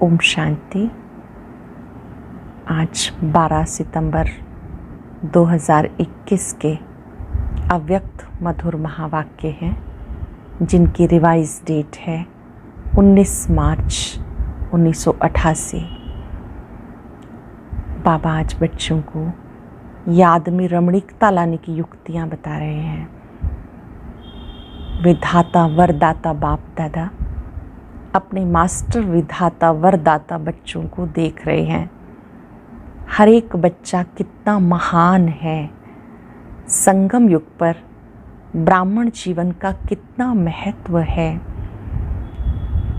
ओम शांति। आज 12 सितंबर 2021 के अव्यक्त मधुर महावाक्य हैं, जिनकी रिवाइज डेट है 19 मार्च 1988। बाबा आज बच्चों को याद में रमणीकता लाने की युक्तियाँ बता रहे हैं। विधाता वरदाता बाप दादा अपने मास्टर विधाता वरदाता बच्चों को देख रहे हैं। हर एक बच्चा कितना महान है। संगम युग पर ब्राह्मण जीवन का कितना महत्व है।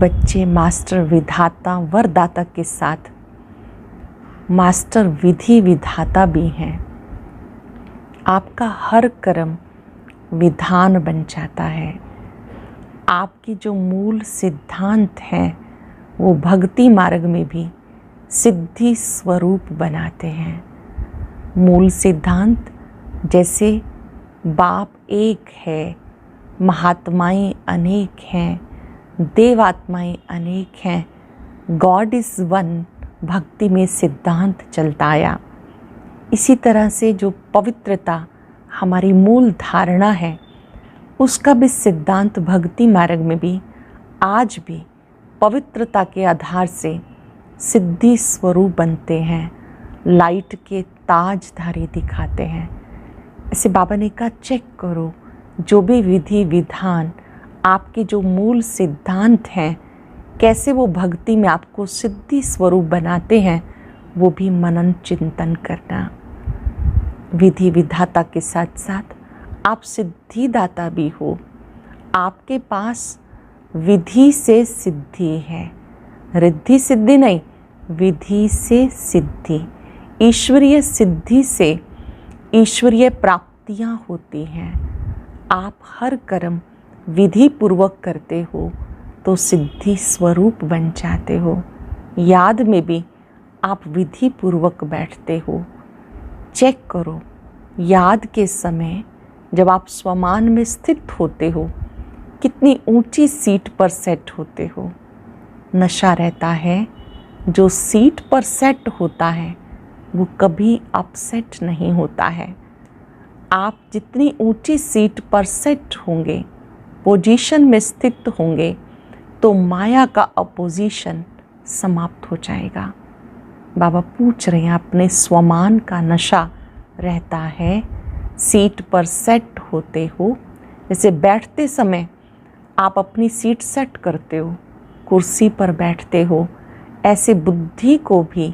बच्चे मास्टर विधाता वरदाता के साथ मास्टर विधि विधाता भी हैं। आपका हर कर्म विधान बन जाता है। आपके जो मूल सिद्धांत हैं वो भक्ति मार्ग में भी सिद्धि स्वरूप बनाते हैं। मूल सिद्धांत जैसे बाप एक है, महात्माएं अनेक हैं, देवात्माएं अनेक हैं, गॉड इज़ वन भक्ति में सिद्धांत चलता आया। इसी तरह से जो पवित्रता हमारी मूल धारणा है उसका भी सिद्धांत भक्ति मार्ग में भी आज भी पवित्रता के आधार से सिद्धि स्वरूप बनते हैं, लाइट के ताजधारी दिखाते हैं। ऐसे बाबा ने कहा चेक करो, जो भी विधि विधान आपके जो मूल सिद्धांत हैं कैसे वो भक्ति में आपको सिद्धि स्वरूप बनाते हैं, वो भी मनन चिंतन करना। विधि विधाता के साथ साथ आप सिद्धिदाता भी हो। आपके पास विधि से सिद्धि है, रिद्धि सिद्धि नहीं, विधि से सिद्धि। ईश्वरीय सिद्धि से ईश्वरीय प्राप्तियां होती हैं। आप हर कर्म विधि पूर्वक करते हो तो सिद्धि स्वरूप बन जाते हो। याद में भी आप विधि पूर्वक बैठते हो। चेक करो, याद के समय जब आप स्वमान में स्थित होते हो कितनी ऊंची सीट पर सेट होते हो। नशा रहता है, जो सीट पर सेट होता है वो कभी अपसेट नहीं होता है। आप जितनी ऊंची सीट पर सेट होंगे, पोजीशन में स्थित होंगे, तो माया का अपोजिशन समाप्त हो जाएगा। बाबा पूछ रहे हैं, अपने स्वमान का नशा रहता है, सीट पर सेट होते हो। जैसे बैठते समय आप अपनी सीट सेट करते हो, कुर्सी पर बैठते हो, ऐसे बुद्धि को भी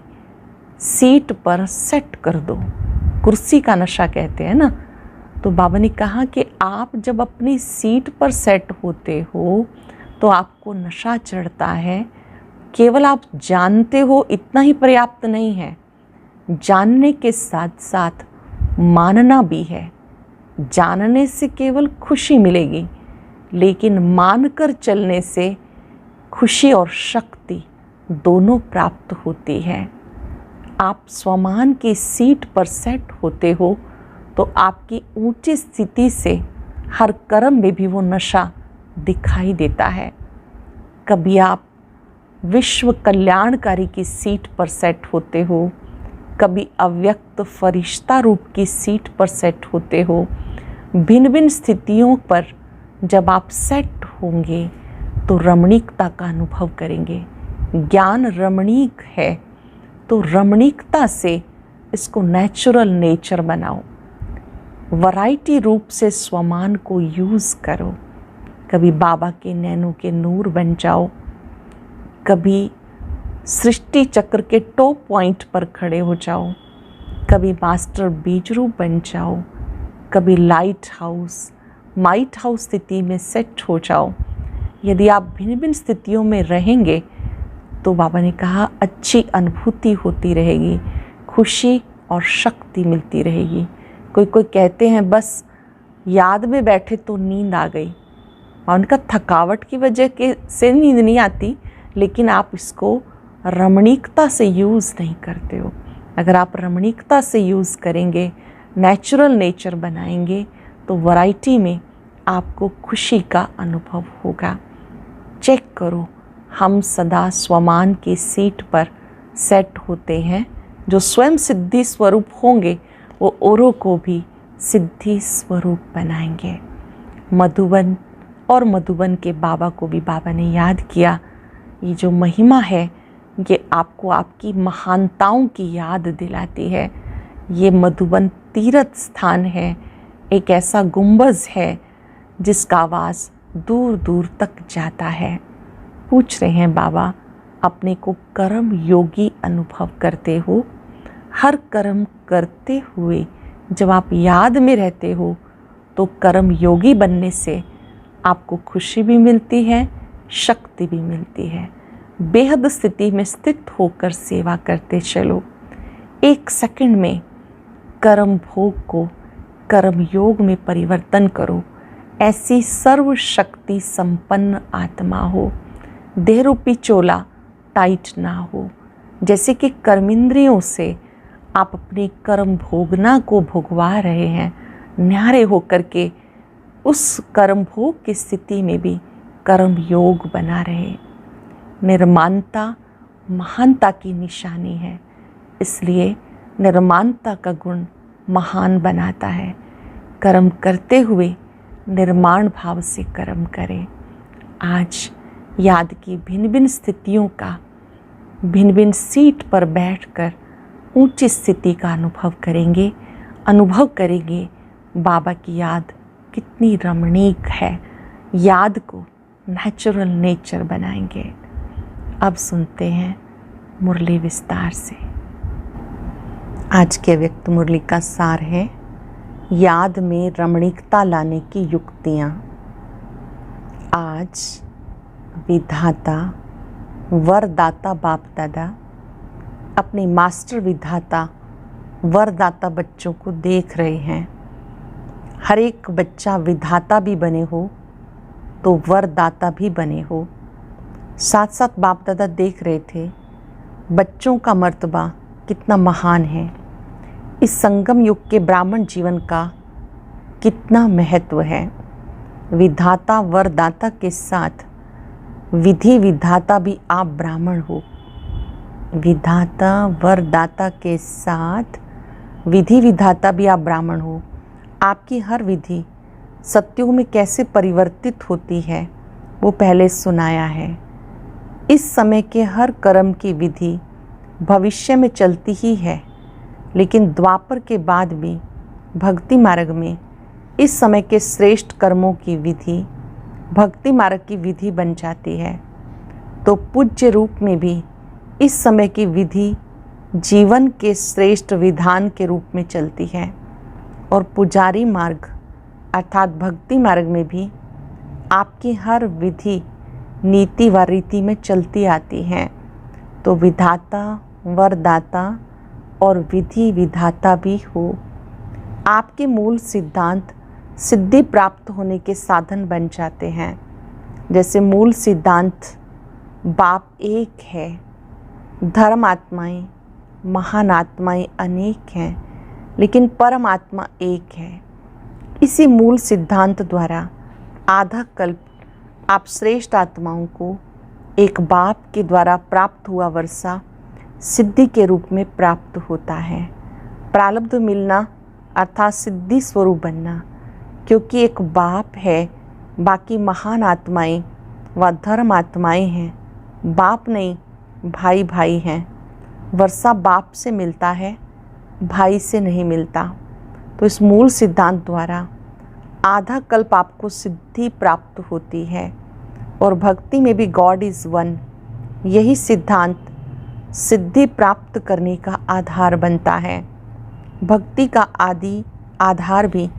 सीट पर सेट कर दो। कुर्सी का नशा कहते हैं ना। तो बाबा ने कहा कि आप जब अपनी सीट पर सेट होते हो तो आपको नशा चढ़ता है। केवल आप जानते हो इतना ही पर्याप्त नहीं है, जानने के साथ साथ मानना भी है। जानने से केवल खुशी मिलेगी, लेकिन मानकर चलने से खुशी और शक्ति दोनों प्राप्त होती है। आप स्वमान की सीट पर सेट होते हो तो आपकी ऊंची स्थिति से हर कर्म में भी वो नशा दिखाई देता है। कभी आप विश्व कल्याणकारी की सीट पर सेट होते हो, कभी अव्यक्त फरिश्ता रूप की सीट पर सेट होते हो। भिन्न भिन्न स्थितियों पर जब आप सेट होंगे तो रमणीकता का अनुभव करेंगे। ज्ञान रमणीक है तो रमणीकता से इसको नेचुरल नेचर बनाओ। वैरायटी रूप से स्वमान को यूज़ करो। कभी बाबा के नैनों के नूर बन जाओ, कभी सृष्टि चक्र के टॉप पॉइंट पर खड़े हो जाओ, कभी मास्टर बीज रूप बन जाओ, कभी लाइट हाउस माइट हाउस स्थिति में सेट हो जाओ। यदि आप भिन्न भिन्न स्थितियों में रहेंगे तो बाबा ने कहा अच्छी अनुभूति होती रहेगी, खुशी और शक्ति मिलती रहेगी। कोई कोई कहते हैं बस याद में बैठे तो नींद आ गई, और उनका थकावट की वजह के से नींद नहीं आती, लेकिन आप इसको रमणीकता से यूज़ नहीं करते हो। अगर आप रमणीकता से यूज़ करेंगे, नेचुरल नेचर बनाएंगे, तो वैरायटी में आपको खुशी का अनुभव होगा। चेक करो, हम सदा स्वमान की सीट पर सेट होते हैं। जो स्वयं सिद्धि स्वरूप होंगे वो औरों को भी सिद्धि स्वरूप बनाएंगे। मधुबन और मधुबन के बाबा को भी बाबा ने याद किया। ये जो महिमा है ये आपको आपकी महानताओं की याद दिलाती है। ये मधुबन तीर्थ स्थान है, एक ऐसा गुंबज है जिसका आवाज़ दूर दूर तक जाता है। पूछ रहे हैं बाबा, अपने को कर्म योगी अनुभव करते हो? हर कर्म करते हुए जब आप याद में रहते हो तो कर्म योगी बनने से आपको खुशी भी मिलती है, शक्ति भी मिलती है। बेहद स्थिति में स्थित होकर सेवा करते चलो। 1 सेकंड में कर्म भोग को कर्म योग में परिवर्तन करो। ऐसी सर्वशक्ति संपन्न आत्मा हो। देह रूपी चोला टाइट ना हो। जैसे कि कर्मेंद्रियों से आप अपने कर्म भोगना को भोगवा रहे हैं, न्यारे होकर के उस कर्म भोग की स्थिति में भी कर्म योग बना रहे। निर्माणता महानता की निशानी है, इसलिए निर्माणता का गुण महान बनाता है। कर्म करते हुए निर्माण भाव से कर्म करें। आज याद की भिन्न भिन्न स्थितियों का भिन्न भिन्न सीट पर बैठकर ऊंची स्थिति का अनुभव करेंगे बाबा की याद कितनी रमणीक है। याद को नेचुरल नेचर बनाएंगे। अब सुनते हैं मुरली विस्तार से। आज के व्यक्त मुरली का सार है याद में रमणीकता लाने की युक्तियाँ। आज विधाता वरदाता बाप दादा अपने मास्टर विधाता वरदाता बच्चों को देख रहे हैं। हर एक बच्चा विधाता भी बने हो तो वरदाता भी बने हो। साथ साथ बाप दादा देख रहे थे बच्चों का मर्तबा कितना महान है। इस संगम युग के ब्राह्मण जीवन का कितना महत्व है। विधाता वरदाता के साथ विधि विधाता भी आप ब्राह्मण हो। विधाता वरदाता के साथ विधि विधाता भी आप ब्राह्मण हो। आपकी हर विधि सत्युग में कैसे परिवर्तित होती है वो पहले सुनाया है। इस समय के हर कर्म की विधि भविष्य में चलती ही है, लेकिन द्वापर के बाद भी भक्ति मार्ग में इस समय के श्रेष्ठ कर्मों की विधि भक्ति मार्ग की विधि बन जाती है। तो पूज्य रूप में भी इस समय की विधि जीवन के श्रेष्ठ विधान के रूप में चलती है और पुजारी मार्ग अर्थात भक्ति मार्ग में भी आपकी हर विधि नीति व रीति में चलती आती है। तो विधाता वरदाता और विधि विधाता भी हो। आपके मूल सिद्धांत सिद्धि प्राप्त होने के साधन बन जाते हैं। जैसे मूल सिद्धांत बाप एक है, धर्म आत्माएँ महान आत्माएँ अनेक हैं, लेकिन परमात्मा एक है। इसी मूल सिद्धांत द्वारा आधा कल्प आप श्रेष्ठ आत्माओं को एक बाप के द्वारा प्राप्त हुआ वर्षा सिद्धि के रूप में प्राप्त होता है। प्रारब्ध मिलना अर्थात सिद्धि स्वरूप बनना, क्योंकि एक बाप है, बाकी महान आत्माएं व धर्म आत्माएं हैं। बाप नहीं, भाई भाई हैं। वर्षा बाप से मिलता है, भाई से नहीं मिलता। तो इस मूल सिद्धांत द्वारा आधा कल्प आपको सिद्धि प्राप्त होती है। और भक्ति में भी गॉड इज़ वन, यही सिद्धांत सिद्धि प्राप्त करने का आधार बनता है। भक्ति का आदि आधार भी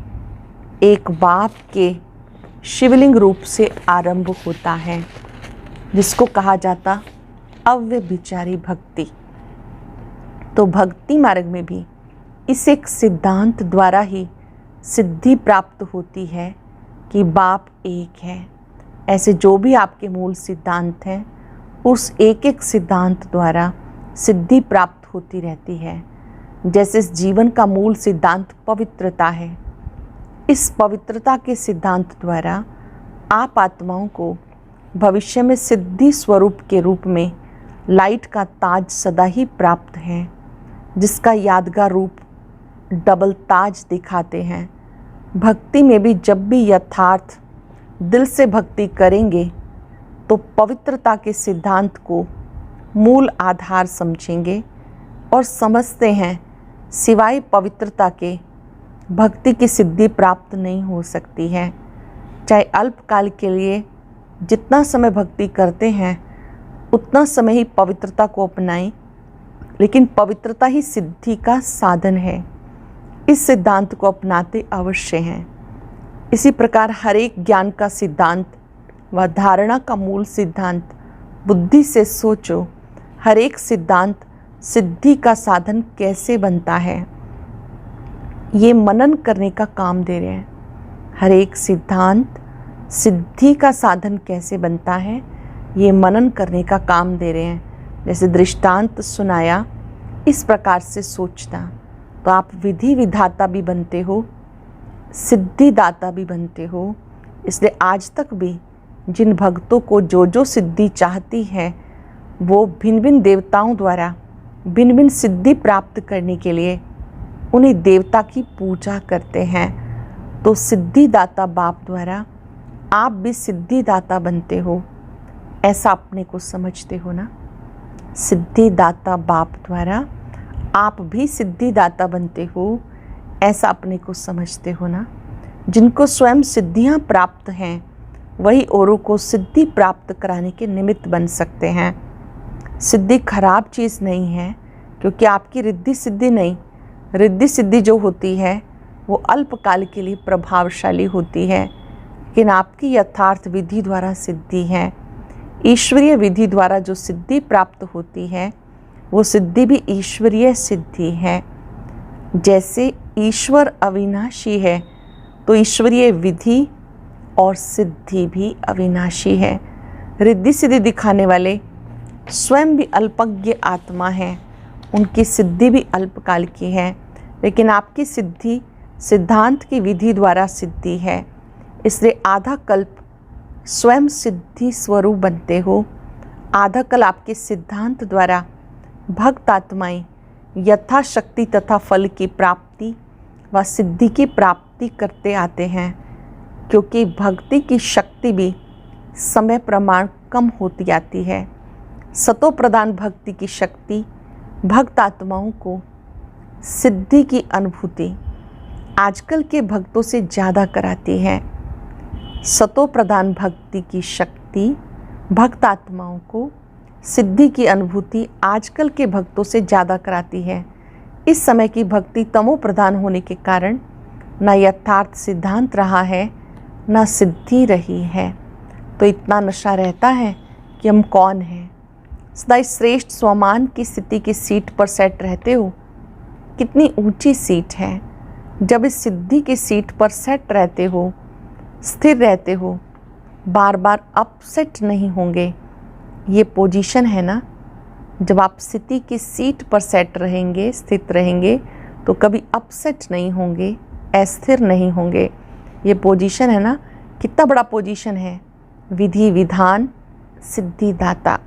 एक बाप के शिवलिंग रूप से आरंभ होता है, जिसको कहा जाता अव्यभिचारी भक्ति। तो भक्ति मार्ग में भी इस एक सिद्धांत द्वारा ही सिद्धि प्राप्त होती है कि बाप एक है। ऐसे जो भी आपके मूल सिद्धांत हैं, उस एक एक सिद्धांत द्वारा सिद्धि प्राप्त होती रहती है। जैसे इस जीवन का मूल सिद्धांत पवित्रता है, इस पवित्रता के सिद्धांत द्वारा आप आत्माओं को भविष्य में सिद्धि स्वरूप के रूप में लाइट का ताज सदा ही प्राप्त है, जिसका यादगार रूप डबल ताज दिखाते हैं। भक्ति में भी जब भी यथार्थ दिल से भक्ति करेंगे तो पवित्रता के सिद्धांत को मूल आधार समझेंगे और समझते हैं सिवाय पवित्रता के भक्ति की सिद्धि प्राप्त नहीं हो सकती है। चाहे अल्पकाल के लिए जितना समय भक्ति करते हैं उतना समय ही पवित्रता को अपनाएं, लेकिन पवित्रता ही सिद्धि का साधन है। इस सिद्धांत को अपनाते अवश्य हैं। इसी प्रकार हर एक ज्ञान का सिद्धांत व धारणा का मूल सिद्धांत बुद्धि से सोचो। हर एक सिद्धांत सिद्धि का साधन कैसे बनता है, ये मनन करने का काम दे रहे हैं। हर एक सिद्धांत सिद्धि का साधन कैसे बनता है, ये मनन करने का काम दे रहे हैं। जैसे दृष्टांत सुनाया, इस प्रकार से सोचना तो आप विधि विधाता भी बनते हो, सिद्धिदाता भी बनते हो। इसलिए आज तक भी जिन भक्तों को जो जो सिद्धि चाहती है वो भिन्न भिन्न देवताओं द्वारा भिन्न भिन्न सिद्धि प्राप्त करने के लिए उन्हीं देवता की पूजा करते हैं। तो सिद्धिदाता बाप द्वारा आप भी सिद्धिदाता बनते हो, ऐसा अपने को समझते हो ना। सिद्धिदाता बाप द्वारा आप भी सिद्धिदाता बनते हो, ऐसा अपने को समझते हो ना। जिनको स्वयं सिद्धियां प्राप्त हैं वही औरों को सिद्धि प्राप्त कराने के निमित्त बन सकते हैं। सिद्धि खराब चीज़ नहीं है, क्योंकि आपकी रिद्धि सिद्धि नहीं, रिद्धि सिद्धि जो होती है वो अल्पकाल के लिए प्रभावशाली होती है, लेकिन आपकी यथार्थ विधि द्वारा सिद्धि है। ईश्वरीय विधि द्वारा जो सिद्धि प्राप्त होती है वो सिद्धि भी ईश्वरीय सिद्धि है। जैसे ईश्वर अविनाशी है तो ईश्वरीय विधि और सिद्धि भी अविनाशी है। रिद्धि सिद्धि दिखाने वाले स्वयं भी अल्पज्ञ आत्मा हैं, उनकी सिद्धि भी अल्पकाल की है, लेकिन आपकी सिद्धि सिद्धांत की विधि द्वारा सिद्धि है। इसलिए आधा कल्प स्वयं सिद्धि स्वरूप बनते हो, आधा कल आपके सिद्धांत द्वारा भक्त आत्माएं यथाशक्ति तथा फल की प्राप्ति व सिद्धि की प्राप्ति करते आते हैं, क्योंकि भक्ति की शक्ति भी समय प्रमाण कम होती आती है। सतो प्रधान भक्ति की शक्ति भक्त आत्माओं को सिद्धि की अनुभूति आजकल के भक्तों से ज़्यादा कराती है। सतो प्रधान भक्ति की शक्ति भक्त आत्माओं को सिद्धि की अनुभूति आजकल के भक्तों से ज़्यादा कराती है। इस समय की भक्ति तमो प्रधान होने के कारण न यथार्थ सिद्धांत रहा है न सिद्धि रही है। तो इतना नशा रहता है कि हम कौन हैं। सदा श्रेष्ठ स्वमान की स्थिति की सीट पर सेट रहते हो। कितनी ऊंची सीट है। जब इस सिद्धि की सीट पर सेट रहते हो, स्थिर रहते हो, बार बार अपसेट नहीं होंगे। ये पोजीशन है ना, जब आप स्थिति की सीट पर सेट रहेंगे, स्थित रहेंगे, तो कभी अपसेट नहीं होंगे, अस्थिर नहीं होंगे। ये पोजीशन है ना, कितना बड़ा पोजीशन है। विधि विधान सिद्धिदाता।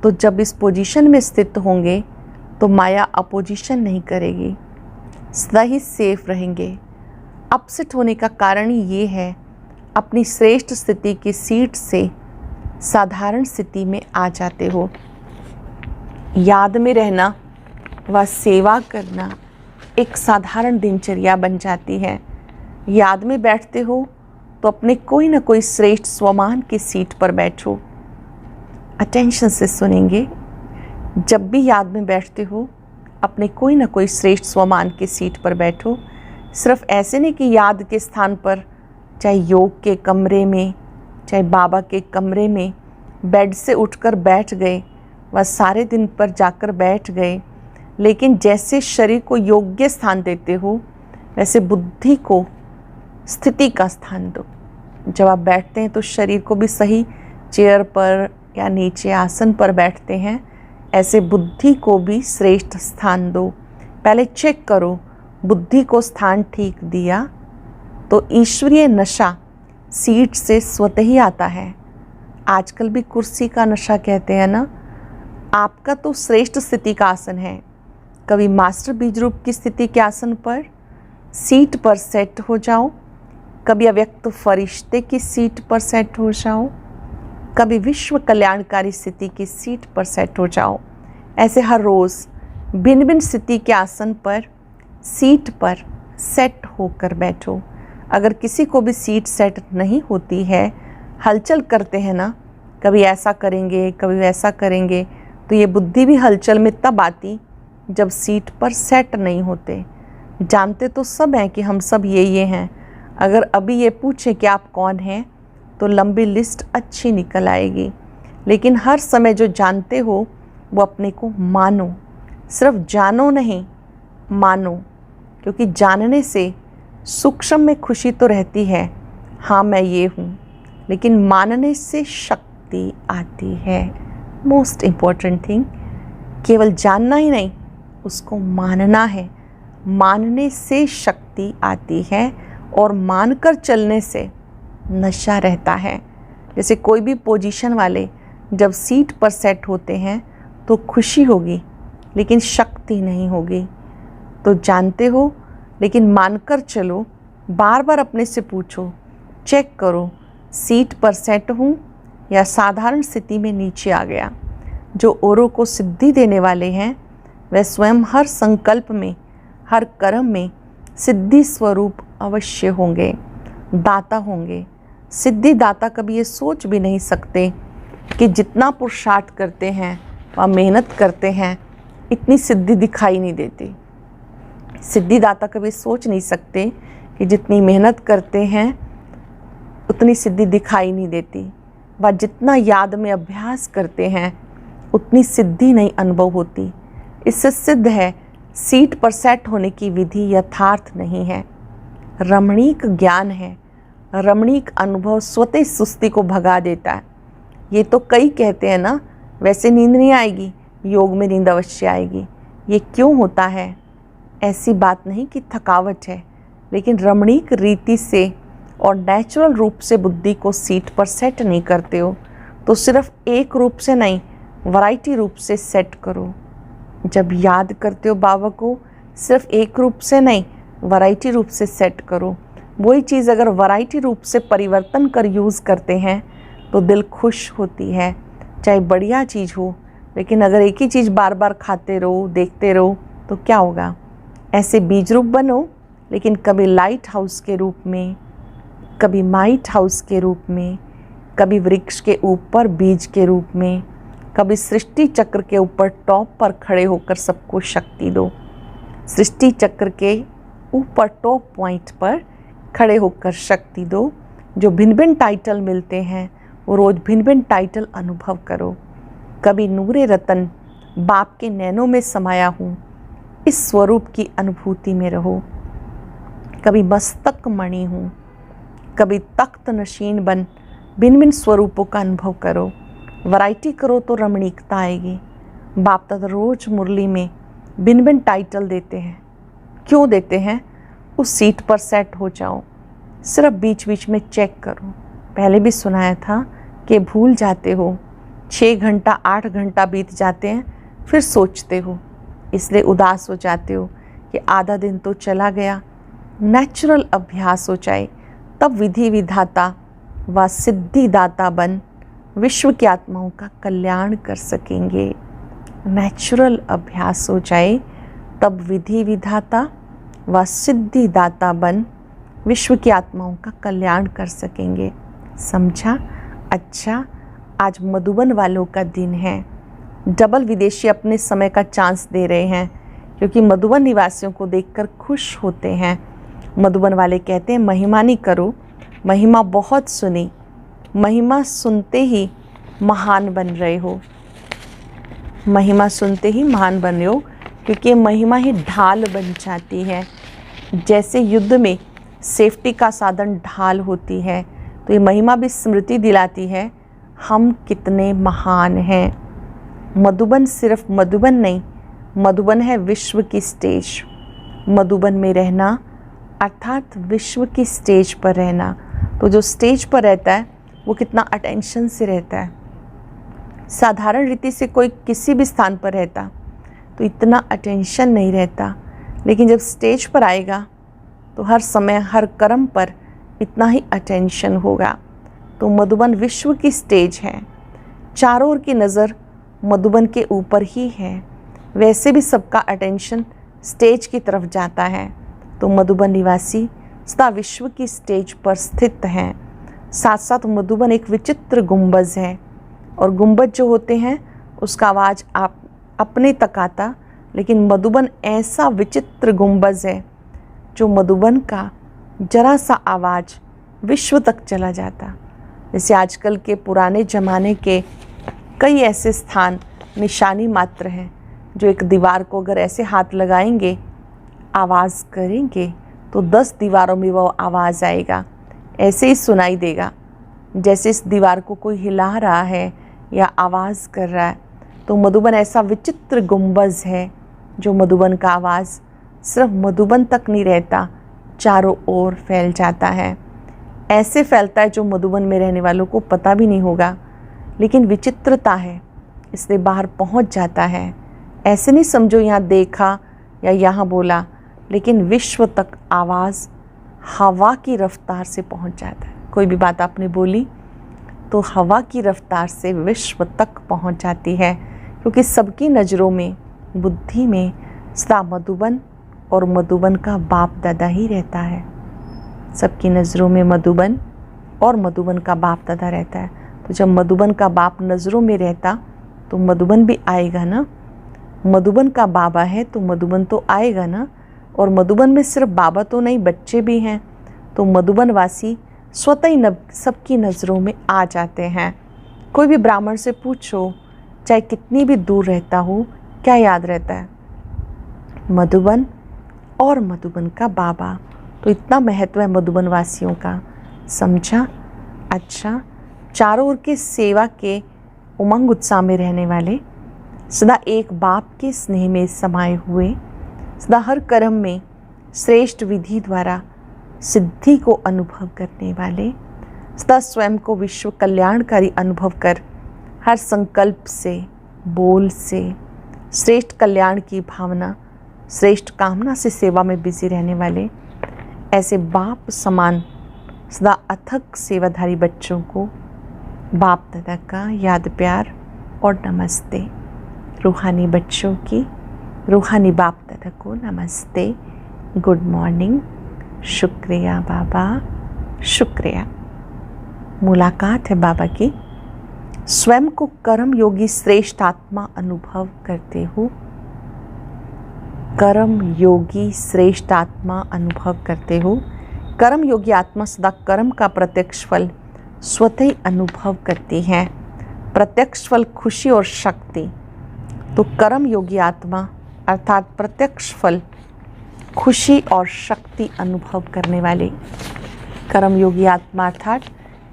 तो जब इस पोजीशन में स्थित होंगे तो माया अपोजिशन नहीं करेगी, सदा ही सेफ रहेंगे। अपसेट होने का कारण ये है, अपनी श्रेष्ठ स्थिति की सीट से साधारण स्थिति में आ जाते हो। याद में रहना व सेवा करना एक साधारण दिनचर्या बन जाती है। याद में बैठते हो तो अपने कोई ना कोई श्रेष्ठ स्वमान की सीट पर बैठो। अटेंशन से सुनेंगे। जब भी याद में बैठते हो अपने कोई ना कोई श्रेष्ठ स्वमान की सीट पर बैठो। सिर्फ ऐसे नहीं कि याद के स्थान पर, चाहे योग के कमरे में, चाहे बाबा के कमरे में बेड से उठकर बैठ गए व सारे दिन पर जाकर बैठ गए, लेकिन जैसे शरीर को योग्य स्थान देते हो वैसे बुद्धि को स्थिति का स्थान दो। जब आप बैठते हैं तो शरीर को भी सही चेयर पर या नीचे आसन पर बैठते हैं, ऐसे बुद्धि को भी श्रेष्ठ स्थान दो। पहले चेक करो बुद्धि को स्थान ठीक दिया तो ईश्वरीय नशा सीट से स्वतः ही आता है। आजकल भी कुर्सी का नशा कहते हैं ना। आपका तो श्रेष्ठ स्थिति का आसन है। कभी मास्टर बीज रूप की स्थिति के आसन पर सीट पर सेट हो जाओ, कभी अव्यक्त फरिश्ते की सीट पर सेट हो जाओ, कभी विश्व कल्याणकारी स्थिति की सीट पर सेट हो जाओ। ऐसे हर रोज़ भिन्न भिन्न स्थिति के आसन पर सीट पर सेट होकर बैठो। अगर किसी को भी सीट सेट नहीं होती है, हलचल करते हैं ना, कभी ऐसा करेंगे कभी वैसा करेंगे, तो ये बुद्धि भी हलचल में तब आती जब सीट पर सेट नहीं होते। जानते तो सब हैं कि हम सब ये हैं। अगर अभी ये पूछे कि आप कौन हैं तो लंबी लिस्ट अच्छी निकल आएगी। लेकिन हर समय जो जानते हो वो अपने को मानो, सिर्फ जानो नहीं मानो, क्योंकि जानने से सूक्ष्म में खुशी तो रहती है, हाँ मैं ये हूँ, लेकिन मानने से शक्ति आती है। मोस्ट इम्पॉर्टेंट थिंग, केवल जानना ही नहीं, उसको मानना है। मानने से शक्ति आती है और मानकर चलने से नशा रहता है। जैसे कोई भी पोजीशन वाले जब सीट पर सेट होते हैं तो खुशी होगी, लेकिन शक्ति नहीं होगी। तो जानते हो, लेकिन मानकर चलो। बार बार अपने से पूछो, चेक करो, सीट पर सेट हूँ या साधारण स्थिति में नीचे आ गया। जो औरों को सिद्धि देने वाले हैं वह स्वयं हर संकल्प में, हर कर्म में सिद्धि स्वरूप अवश्य होंगे, दाता होंगे। सिद्धि दाता कभी ये सोच भी नहीं सकते कि जितना पुरुषार्थ करते हैं व मेहनत करते हैं, इतनी सिद्धि दिखाई नहीं देती। सिद्धिदाता कभी सोच नहीं सकते कि जितनी मेहनत करते हैं उतनी सिद्धि दिखाई नहीं देती, व जितना याद में अभ्यास करते हैं उतनी सिद्धि नहीं अनुभव होती। इससे सिद्ध है सीट पर सेट होने की विधि यथार्थ नहीं है, रमणीक ज्ञान है। रमणीक अनुभव स्वतः सुस्ती को भगा देता है। ये तो कई कहते हैं ना, वैसे नींद नहीं आएगी, योग में नींद अवश्य आएगी। ये क्यों होता है? ऐसी बात नहीं कि थकावट है, लेकिन रमणीक रीति से और नेचुरल रूप से बुद्धि को सीट पर सेट नहीं करते हो, तो सिर्फ एक रूप से नहीं, वैरायटी रूप से सेट करो। जब याद करते हो बाबा को, सिर्फ एक रूप से नहीं, वैरायटी रूप से सेट करो। वही चीज़ अगर वैरायटी रूप से परिवर्तन कर यूज़ करते हैं तो दिल खुश होती है, चाहे बढ़िया चीज़ हो। लेकिन अगर एक ही चीज़ बार बार खाते रहो, देखते रहो, तो क्या होगा? ऐसे बीज रूप बनो, लेकिन कभी लाइट हाउस के रूप में, कभी माइट हाउस के रूप में, कभी वृक्ष के ऊपर बीज के रूप में, कभी सृष्टि चक्र के ऊपर टॉप पर खड़े होकर सबको शक्ति दो। सृष्टि चक्र के ऊपर टॉप पॉइंट पर खड़े होकर शक्ति दो। जो भिन्न भिन्न टाइटल मिलते हैं वो रोज़ भिन्न भिन्न टाइटल अनुभव करो। कभी नूरे रतन बाप के नैनों में समाया हूँ, इस स्वरूप की अनुभूति में रहो। कभी मस्तक मणि हूँ, कभी तख्त नशीन बन भिन्न भिन्न स्वरूपों का अनुभव करो। वैरायटी करो तो रमणीकता आएगी। बाप दादा रोज मुरली में भिन्न भिन्न टाइटल देते हैं। क्यों देते हैं? उस सीट पर सेट हो जाओ। सिर्फ बीच बीच में चेक करो। पहले भी सुनाया था कि भूल जाते हो, 6 घंटा 8 घंटा बीत जाते हैं, फिर सोचते हो, इसलिए उदास हो जाते हो कि आधा दिन तो चला गया। नेचुरल अभ्यास हो जाए, तब विधि विधाता व सिद्धिदाता बन विश्व की आत्माओं का कल्याण कर सकेंगे। नेचुरल अभ्यास हो जाए, तब विधि विधाता व सिद्धिदाता बन विश्व की आत्माओं का कल्याण कर सकेंगे। समझा? अच्छा, आज मधुबन वालों का दिन है। डबल विदेशी अपने समय का चांस दे रहे हैं, क्योंकि मधुबन निवासियों को देखकर खुश होते हैं। मधुबन वाले कहते हैं महिमा नहीं करो, महिमा बहुत सुनी, महिमा सुनते ही महान बन रहे हो। महिमा सुनते ही महान बन रहे हो, क्योंकि महिमा ही ढाल बन जाती है। जैसे युद्ध में सेफ्टी का साधन ढाल होती है, तो ये महिमा भी स्मृति दिलाती है हम कितने महान हैं। मधुबन सिर्फ मधुबन नहीं, मधुबन है विश्व की स्टेज। मधुबन में रहना अर्थात विश्व की स्टेज पर रहना। तो जो स्टेज पर रहता है वो कितना अटेंशन से रहता है। साधारण रीति से कोई किसी भी स्थान पर रहता तो इतना अटेंशन नहीं रहता, लेकिन जब स्टेज पर आएगा तो हर समय हर कर्म पर इतना ही अटेंशन होगा। तो मधुबन विश्व की स्टेज है, चारों ओर की नज़र मधुबन के ऊपर ही है। वैसे भी सबका अटेंशन स्टेज की तरफ जाता है। तो मधुबन निवासी सदा विश्व की स्टेज पर स्थित हैं। साथ साथ मधुबन एक विचित्र गुंबज है, और गुंबज जो होते हैं उसका आवाज़ आप अपने तक आता, लेकिन मधुबन ऐसा विचित्र गुंबज है जो मधुबन का जरा सा आवाज़ विश्व तक चला जाता। जैसे आजकल के पुराने ज़माने के कई ऐसे स्थान निशानी मात्र हैं जो एक दीवार को अगर ऐसे हाथ लगाएंगे, आवाज़ करेंगे तो 10 दीवारों में वो आवाज़ आएगा, ऐसे ही सुनाई देगा। जैसे इस दीवार को कोई हिला रहा है या आवाज़ कर रहा है। तो मधुबन ऐसा विचित्र गुंबज है जो मधुबन का आवाज़ सिर्फ मधुबन तक नहीं रहता, चारों ओर फैल जाता है। ऐसे फैलता है जो मधुबन में रहने वालों को पता भी नहीं होगा, लेकिन विचित्रता है इसलिए बाहर पहुंच जाता है। ऐसे नहीं समझो यहाँ देखा या यहाँ बोला, लेकिन विश्व तक आवाज़ हवा की रफ्तार से पहुंच जाता है। कोई भी बात आपने बोली तो हवा की रफ्तार से विश्व तक पहुंच जाती है, क्योंकि सबकी नज़रों में, बुद्धि में सदा मधुबन और मधुबन का बाप दादा ही रहता है। सबकी नज़रों में मधुबन और मधुबन का बाप दादा रहता है। तो जब मधुबन का बाप नज़रों में रहता तो मधुबन भी आएगा ना। मधुबन का बाबा है तो मधुबन तो आएगा ना। और मधुबन में सिर्फ बाबा तो नहीं, बच्चे भी हैं। तो मधुबन वासी स्वतः ही सबकी नज़रों में आ जाते हैं। कोई भी ब्राह्मण से पूछो, चाहे कितनी भी दूर रहता हो, क्या याद रहता है? मधुबन और मधुबन का बाबा। तो इतना महत्व है मधुबन वासियों का, समझा? अच्छा, चारों ओर के सेवा के उमंग उत्साह में रहने वाले, सदा एक बाप के स्नेह में समाये हुए, सदा हर कर्म में श्रेष्ठ विधि द्वारा सिद्धि को अनुभव करने वाले, सदा स्वयं को विश्व कल्याणकारी अनुभव कर हर संकल्प से, बोल से श्रेष्ठ कल्याण की भावना, श्रेष्ठ कामना से सेवा में बिजी रहने वाले, ऐसे बाप समान सदा अथक सेवाधारी बच्चों को बाप दादा का याद प्यार और नमस्ते। रूहानी बच्चों की रूहानी बाप दादा को नमस्ते, गुड मॉर्निंग, शुक्रिया बाबा, शुक्रिया। मुलाकात है बाबा की। स्वयं को कर्म योगी श्रेष्ठ आत्मा अनुभव करते हो। कर्म योगी श्रेष्ठ आत्मा अनुभव करते हो। कर्म योगी आत्मा सदा कर्म का प्रत्यक्ष फल स्वतः ही अनुभव करती है। प्रत्यक्ष फल खुशी और शक्ति। तो कर्म योगी आत्मा अर्थात प्रत्यक्ष फल खुशी और शक्ति अनुभव करने वाले, कर्म योगी आत्मा अर्थात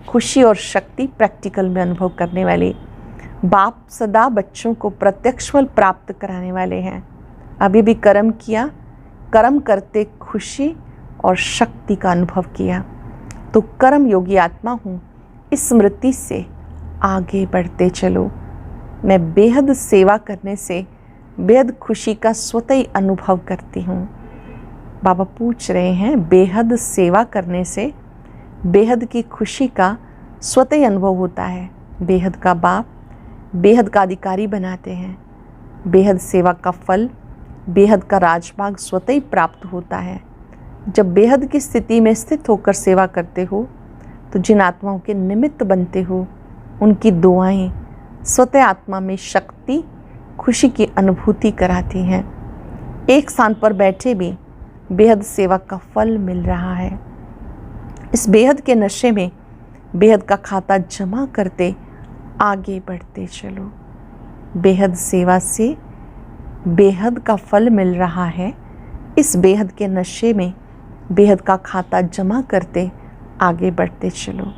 खुशी और शक्ति प्रैक्टिकल में अनुभव करने वाले बाप सदा बच्चों को प्रत्यक्ष फल प्राप्त कराने वाले हैं। अभी भी कर्म किया, कर्म करते खुशी और शक्ति का अनुभव किया, तो कर्म योगी आत्मा हूँ, इस स्मृति से आगे बढ़ते चलो। मैं बेहद सेवा करने से बेहद खुशी का स्वतः ही अनुभव करती हूँ। बाबा पूछ रहे हैं, बेहद सेवा करने से बेहद की खुशी का स्वतः ही अनुभव होता है। बेहद का बाप बेहद का अधिकारी बनाते हैं। बेहद सेवा का फल, बेहद का राजभाग स्वतः ही प्राप्त होता है। जब बेहद की स्थिति में स्थित होकर सेवा करते हो तो जिन आत्माओं के निमित्त बनते हो, उनकी दुआएं स्वतः आत्मा में शक्ति, खुशी की अनुभूति कराती हैं। एक स्थान पर बैठे भी बेहद सेवा का फल मिल रहा है। इस बेहद के नशे में बेहद का खाता जमा करते आगे बढ़ते चलो। बेहद सेवा से बेहद का फल मिल रहा है। इस बेहद के नशे में बेहद का खाता जमा करते आगे बढ़ते चलो।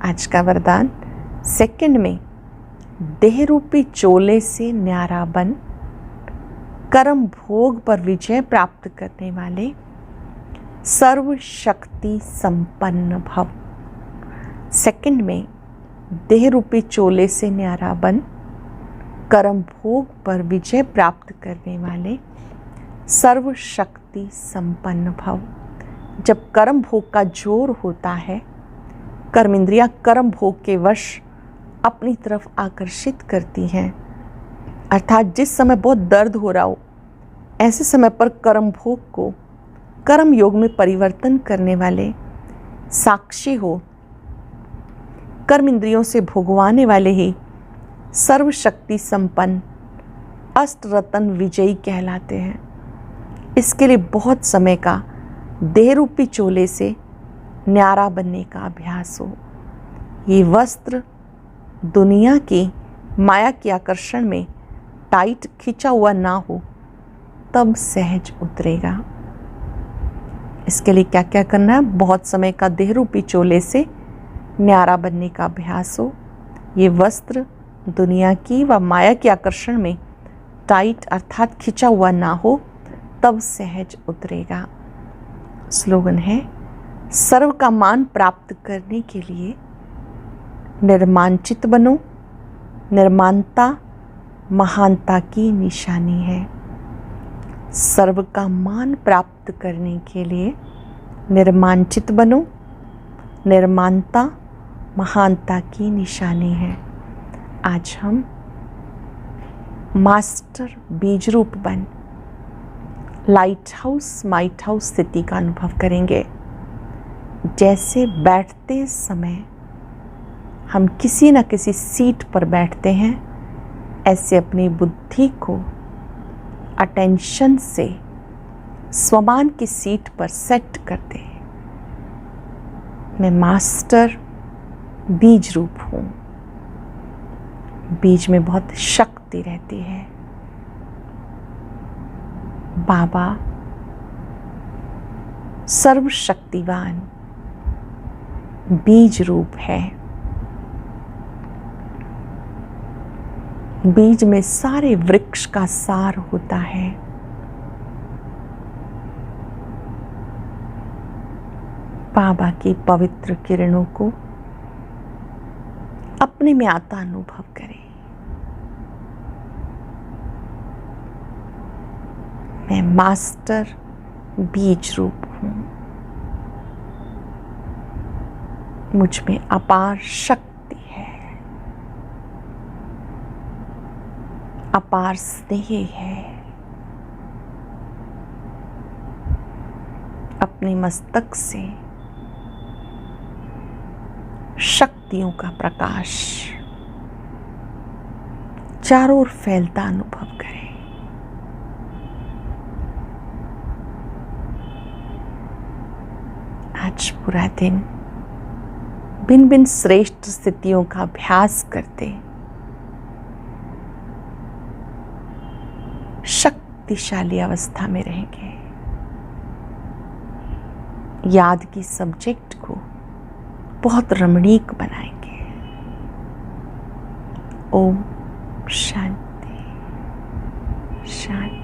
आज का वरदान, सेकंड में देह रूपी चोले से न्यारा बन, कर्म भोग पर विजय प्राप्त करने वाले, सर्व शक्ति संपन्न भव। सेकंड में देह रूपी चोले से न्यारा बन कर्म भोग पर विजय प्राप्त करने वाले सर्वशक्ति संपन्न भव। जब कर्म भोग का जोर होता है, कर्म इंद्रियां कर्म भोग के वश अपनी तरफ आकर्षित करती हैं, अर्थात जिस समय बहुत दर्द हो रहा हो ऐसे समय पर कर्म भोग को कर्म योग में परिवर्तन करने वाले साक्षी हो, कर्म इंद्रियों से भोगवाने वाले ही सर्वशक्ति संपन्न अष्ट रत्न विजयी कहलाते हैं। इसके लिए बहुत समय का देह रूपी चोले से न्यारा बनने का अभ्यास हो। ये वस्त्र दुनिया की माया के आकर्षण में टाइट खिंचा हुआ ना हो, तब सहज उतरेगा। इसके लिए क्या क्या करना है? बहुत समय का देह रूपी चोले से न्यारा बनने का अभ्यास हो। ये वस्त्र दुनिया की व माया के आकर्षण में टाइट अर्थात खिंचा हुआ ना हो, तब सहज उतरेगा। स्लोगन है, सर्व का मान प्राप्त करने के लिए निर्मांचित बनो। निर्माणता महानता की निशानी है। सर्व का मान प्राप्त करने के लिए निर्मांचित बनो। निर्माणता महानता की निशानी है। आज हम मास्टर बीज रूप बन लाइट हाउस माइट हाउस स्थिति का अनुभव करेंगे। जैसे बैठते समय हम किसी न किसी सीट पर बैठते हैं, ऐसे अपनी बुद्धि को अटेंशन से स्वमान की सीट पर सेट करते हैं। मैं मास्टर बीज रूप हूँ। बीज में बहुत शक्ति रहती है। बाबा सर्वशक्तिवान बीज रूप है। बीज में सारे वृक्ष का सार होता है। बाबा की पवित्र किरणों को अपने में आता अनुभव करें। मैं मास्टर बीज रूप हूँ। मुझ में अपार शक्ति है, अपार स्नेह है। अपने मस्तक से शक्तियों का प्रकाश चारों ओर फैलता अनुभव करें। आज पूरा दिन भिन्न भिन्न श्रेष्ठ स्थितियों का अभ्यास करते शक्तिशाली अवस्था में रहेंगे। याद की सब्जेक्ट को बहुत रमणीक बनाएंगे। ओम शांति शांति।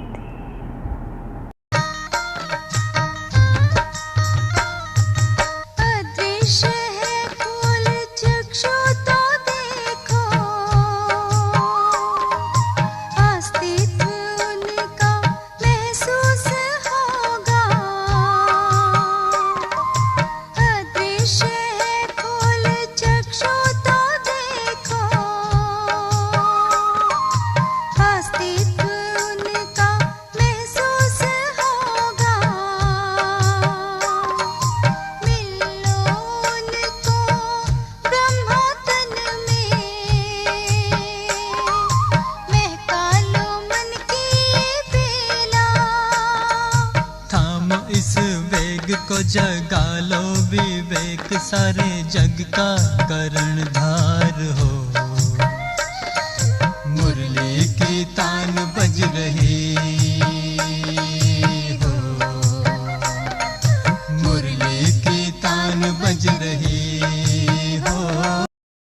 को जगा लो विवेक, सारे जग का करणधार हो। मुरली की